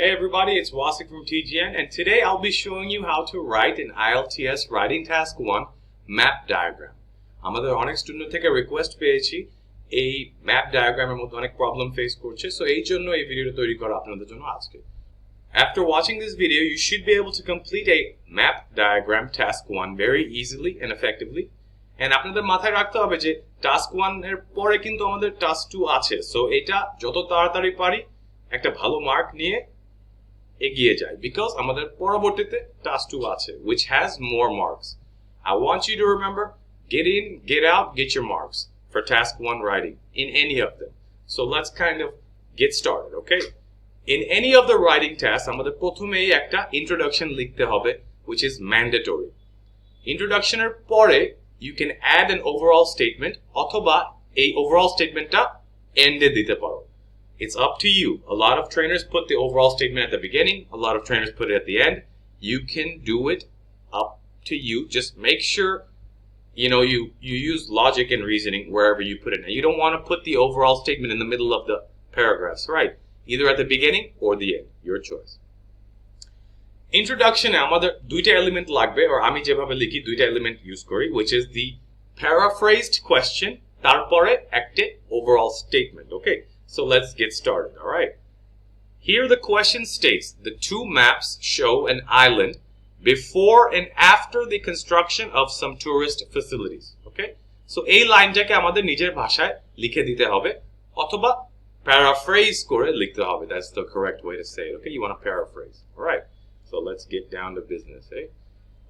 Hey everybody, it's Wasik from TGN, and today I'll be showing you how to write an IELTS Writing Task 1 map diagram. আমাদের অনেক student থেকে request পেয়েছি এই map ডায়াগ্রামের মধ্যে অনেক প্রবলেম ফেস করছে, সো এই জন্য এই ভিডিওটা তৈরি করা আপনাদের জন্য আজকে। After watching this video, you should be able to complete a map diagram task 1 very easily and effectively. And আপনাদের মাথায় রাখতে হবে যে টাস্ক 1 এর পরে কিন্তু আমাদের টাস্ক 2 আছে, সো এটা যত তাড়াতাড়ি পারি একটা ভালো মার্ক নিয়ে এগিয়ে যায় because আমাদের পরবর্তীতে টাস্ক 2 আছে which has more marks. I want you to remember, get in, get out, get your marks for task 1 writing in any of them. So let's kind of get started, okay? In any of the writing tasks, আমাদের প্রথমেই একটা introduction লিখতে হবে which is mandatory. Introduction এর পরে you can add an overall statement অথবা এই overall statementটা end এ দিতে পারো. It's up to you. A lot of trainers put the overall statement at the beginning. A lot of trainers put it at the end. You can do it up to you. Just make sure, you use logic and reasoning wherever you put it. Now, you don't want to put the overall statement in the middle of the paragraphs, right? Either at the beginning or the end. Your choice. Introduction, আমাদের দুইটা element লাগবে, or আমি যেভাবে লিখি দুইটা element use করি, which is the paraphrased question, তারপরে একটা overall statement, okay? So let's get started, all right? Here the question states, the two maps show an island before and after the construction of some tourist facilities, okay? So এই লাইনটাকে আমাদের নিজের ভাষায় লিখে দিতে হবে অথবা paraphrase করে লিখতে হবে. That's the correct way to say it, okay? You want to paraphrase, all right? So let's get down to business, eh?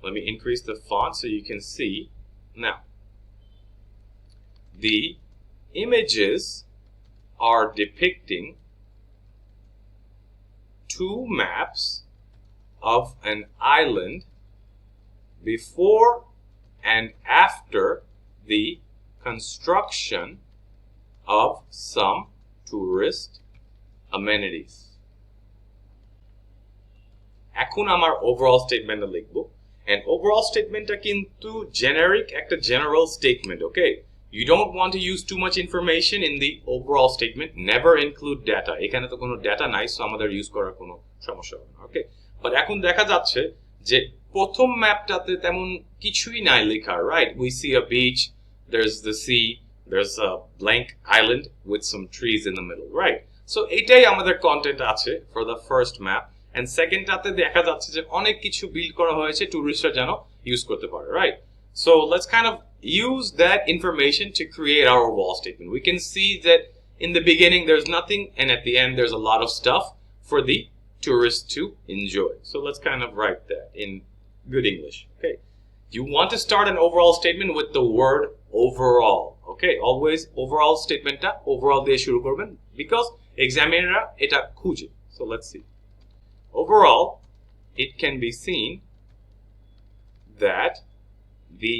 Let me increase the font so you can see. Now, the images are depicting two maps of an island before and after the construction of some tourist amenities. এখন আমার overall statement লিখব, and overall statementটা কিন্তু generic একটা general statement, okay? You don't want to use too much information in the overall statement. Never include data. এখানে তো কোনো data নাই, so আমাদের ইউজ করার কোনো সমস্যা হবে না, okay? But এখন দেখা যাচ্ছে যে প্রথম ম্যাপটাতে তেমন কিছুই নাই লেখা, right? We see a beach, there's the sea, there's a blank island with some trees in the middle, right? So এটাই আমাদের কন্টেন্ট আছে for the first map, and secondটাতে দেখা যাচ্ছে যে অনেক কিছু বিল্ড করা হয়েছে টুরিস্টরা যেন ইউজ করতে পারে, right? So let's kind of use that information to create our overall statement. We can see that in the beginning there's nothing, and at the end there's a lot of stuff for the tourists to enjoy. So let's kind of write that in good English, okay? You want to start an overall statement with the word overall, okay? Always overall statementটা overall দিয়ে শুরু করবেন because examiner এটা খুঁজে. So let's see. Overall, it can be seen that the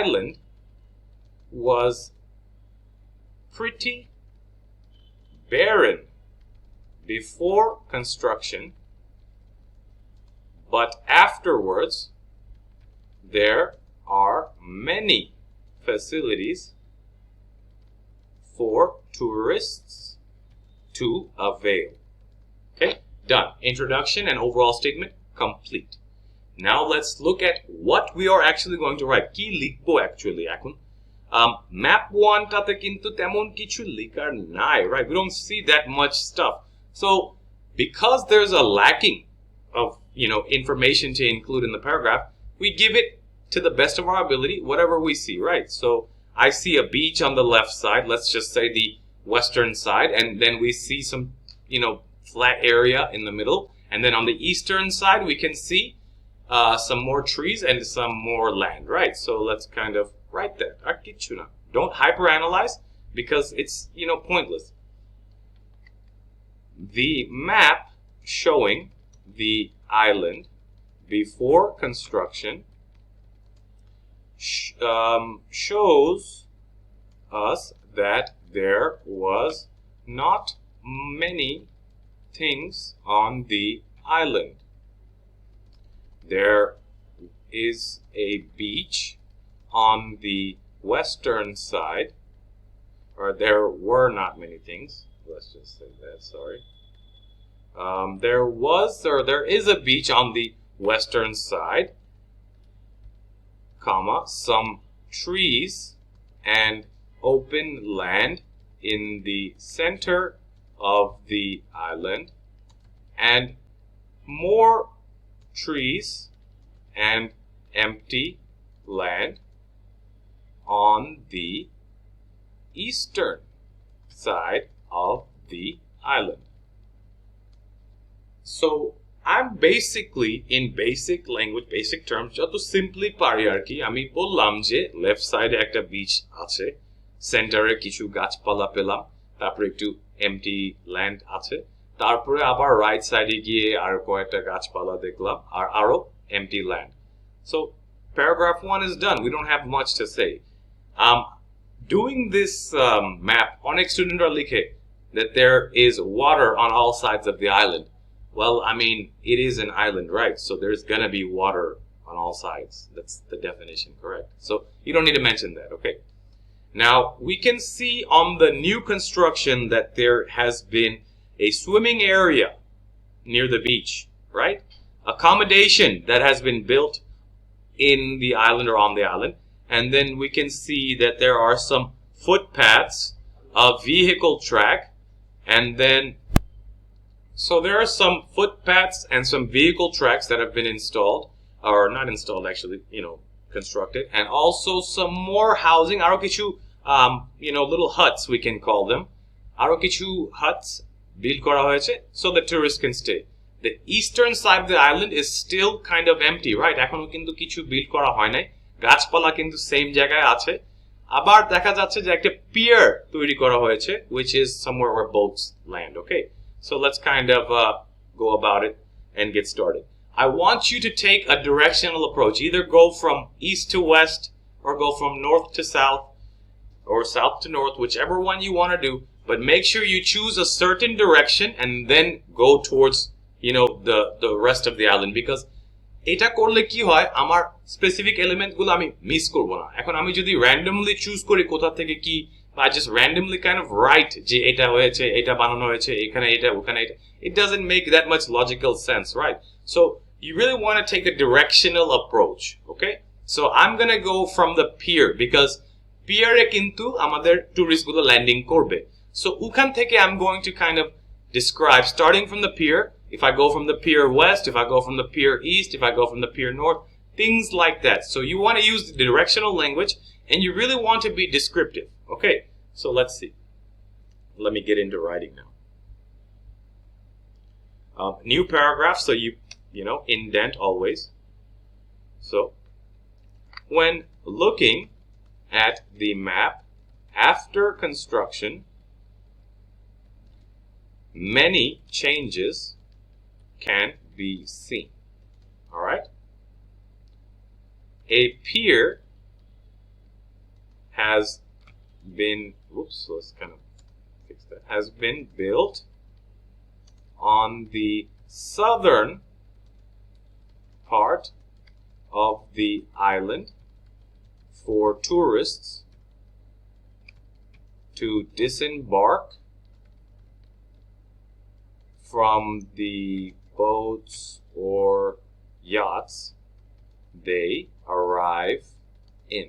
island was pretty barren before construction, but afterwards there are many facilities for tourists to avail. Okay, done. Introduction and overall statement complete. Now let's look at what we are actually going to write. কি লিখবো actually এখন? Map 1 টাতে কিন্তু তেমন কিছু লিখার নাই, right? We don't see that much stuff. So because there's a lacking of, information to include in the paragraph, we give it to the best of our ability, whatever we see, right? So I see a beach on the left side, let's just say the western side, and then we see some, flat area in the middle, and then on the eastern side we can see some more trees and some more land, right? So let's kind of write that. Don't hyperanalyze because it's, pointless. The map showing the island before construction shows us that there was not many things on the island. There is a beach on the western side, or there were not many things. Let's just say that, sorry. there is a beach on the western side, comma, some trees and open land in the center of the island, and more trees and empty land on the eastern side of the island. So I'm basically in basic language, basic terms, যত simply পারি আর কি আমি বললাম যে left সাইডে একটা beach আছে, সেন্টারে কিছু গাছপালা পেলাম, তারপরে একটু এমটি ল্যান্ড আছে, তারপরে আবার রাইট সাইডে গিয়ে আর কয়েকটা গাছপালা দেখলাম আর আরো MT land. So paragraph 1 is done. We don't have much to say. Doing this map, অনেক স্টুডেন্টরা লিখে that there is water on all sides of the island. Well, I mean, it is an island, right? So there's gonna be water on all sides. That's the definition, correct? So you don't need to mention that, okay? Now, we can see on the new construction that there has been a swimming area near the beach, right? Accommodation that has been built in the island or on the island. And then we can see that there are some footpaths, a vehicle track, and then so there are some footpaths and some vehicle tracks that have been installed, or not installed actually, constructed, and also some more housing, aro kichu little huts we can call them. Aro kichu huts built kora hoyeche so the tourists can stay. The eastern side of the island is still kind of empty, right? Ekhono kintu kichu built kora hoy nai. গাছপালা কিন্তু same জায়গায় আছে, আবার দেখা যাচ্ছে যে একটা peer তৈরি করা হয়েছে which is somewhere where boats land, okay? So let's kind of go about it and get started. I want you to take a directional approach. Either go from east to west or go from north to south or south to north, whichever one you want to do. But make sure you choose a certain direction and then go towards, the rest of the island. Because এটা করলে কি হয়, আমার specific এলিমেন্টগুলো আমি miss করব না. এখন আমি যদি র্যান্ডমলি চুজ করি কোথা থেকে কি, বা just randomly kind of right যে এটা হয়েছে, এটা বানানো হয়েছে, এখানে এটা, ওখানে এটা, it doesn't make that much logical sense, right? So you really want to take a directional approach, okay? So I'm gonna go from the pier because pier-এ কিন্তু আমাদের টুরিস্টগুলো ল্যান্ডিং করবে. So ওখান থেকে I'm going to kind of describe starting from the pier. If I go from the pier west, if I go from the pier east, if I go from the pier north, things like that. So you want to use the directional language and you really want to be descriptive. Okay, so let's see. Let me get into writing now. New paragraph, so you indent always. So when looking at the map after construction, many changes can be seen. All right? A pier has been, let's kind of fix that, has been built on the southern part of the island for tourists to disembark from the boats or yachts they arrive in.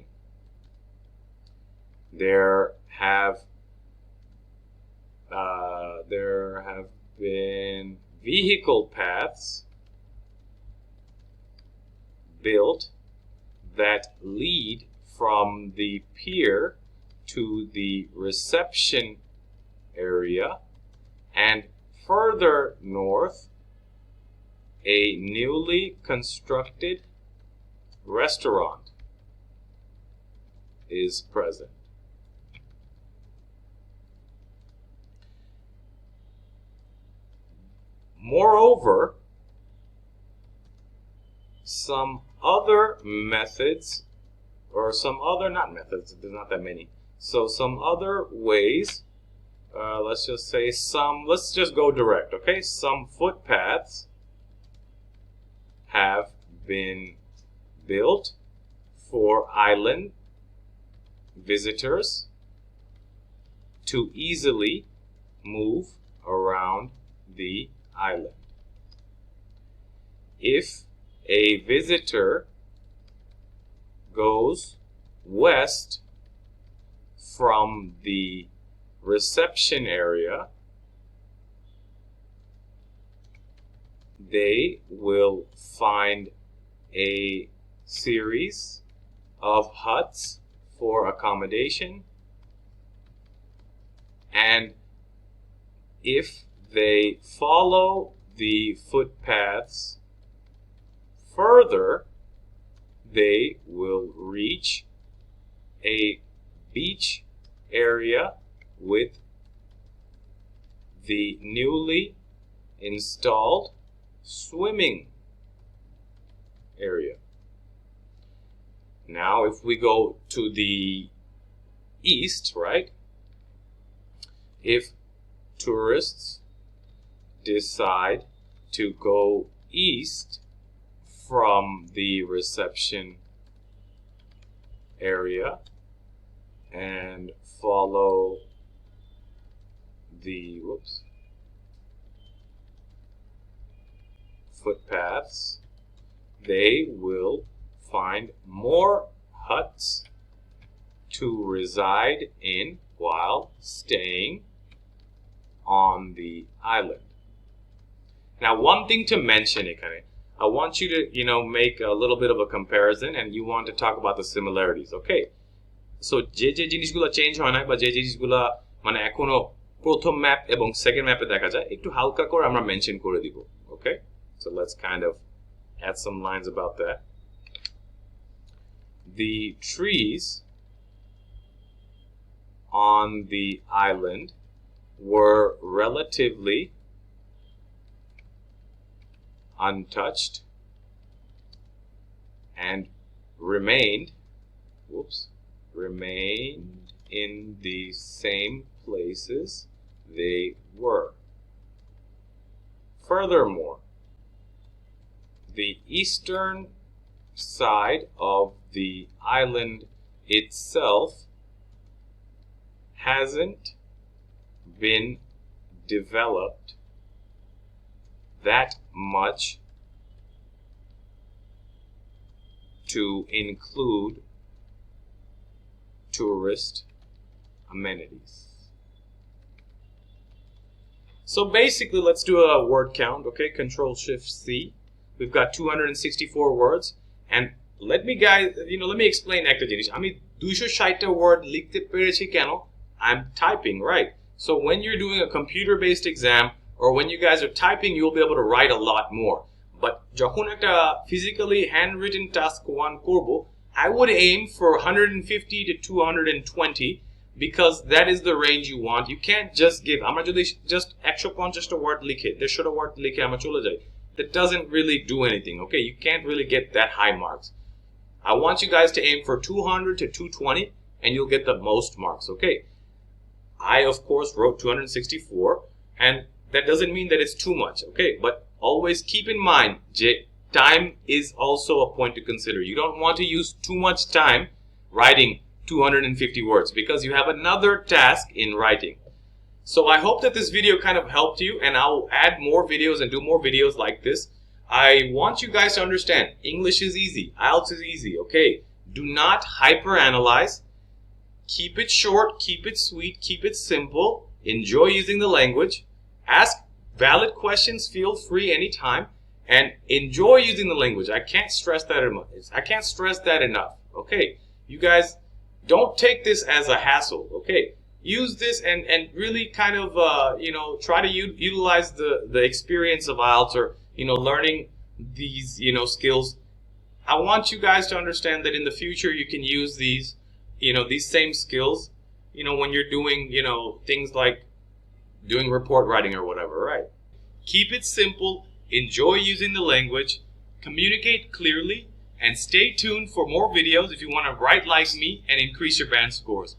There have been vehicle paths built that lead from the pier to the reception area, and further north a newly constructed restaurant is present. Moreover, some other methods, or some other, not methods, there's not that many, so some other ways, let's just say let's just go direct, okay? Some footpaths have been built for island visitors to easily move around the island. If a visitor goes west from the reception area, they will find a series of huts for accommodation, and if they follow the footpaths further, they will reach a beach area with the newly installed swimming area. Now, if we go to the east, right? If tourists decide to go east from the reception area and follow the footpaths, they will find more huts to reside in while staying on the island. Now, one thing to mention, I want you to, make a little bit of a comparison, and you want to talk about the similarities, okay? So, যে জিনিসগুলো change হয় না বা যে জিনিসগুলো মানে এখনো প্রথম ম্যাপ এবং সেকেন্ড ম্যাপে দেখা যায় একটু হালকা করে আমরা মেনশন করে দিব, okay? So let's kind of add some lines about that. The trees on the island were relatively untouched and remained in the same places they were. Furthermore, the eastern side of the island itself hasn't been developed that much to include tourist amenities. So basically, let's do a word count, okay? Control-Shift-C. We've got 264 words, and let me explain একটা জিনিস. আমি 260টা word লিখতে পেরেছি কেন? I'm typing, right? So when you're doing a computer-based exam, or when you guys are typing, you'll be able to write a lot more. But যখন একটা physically handwritten task 1 করব, I would aim for 150 to 220 because that is the range you want. You can't just give. আমরা যদি just 150টা word লিখে 150টা word লিখে আমরা চলে যাই, that doesn't really do anything, okay? You can't really get that high marks. I want you guys to aim for 200 to 220 and you'll get the most marks, okay? I, of course, wrote 264, and that doesn't mean that it's too much, okay? But always keep in mind, time is also a point to consider. You don't want to use too much time writing 250 words because you have another task in writing. So I hope that this video kind of helped you, and I'll add more videos and do more videos like this. I want you guys to understand, English is easy, IELTS is easy, okay? Do not hyperanalyze. Keep it short, keep it sweet, keep it simple. Enjoy using the language. Ask valid questions, feel free anytime. And enjoy using the language. I can't stress that enough. I can't stress that enough, okay? You guys, don't take this as a hassle, okay? Use this and really kind of, try to utilize the experience of IELTS, or, learning these, skills. I want you guys to understand that in the future you can use these same skills, when you're doing, things like doing report writing or whatever, right? Keep it simple, enjoy using the language, communicate clearly, and stay tuned for more videos if you want to write like me and increase your band scores.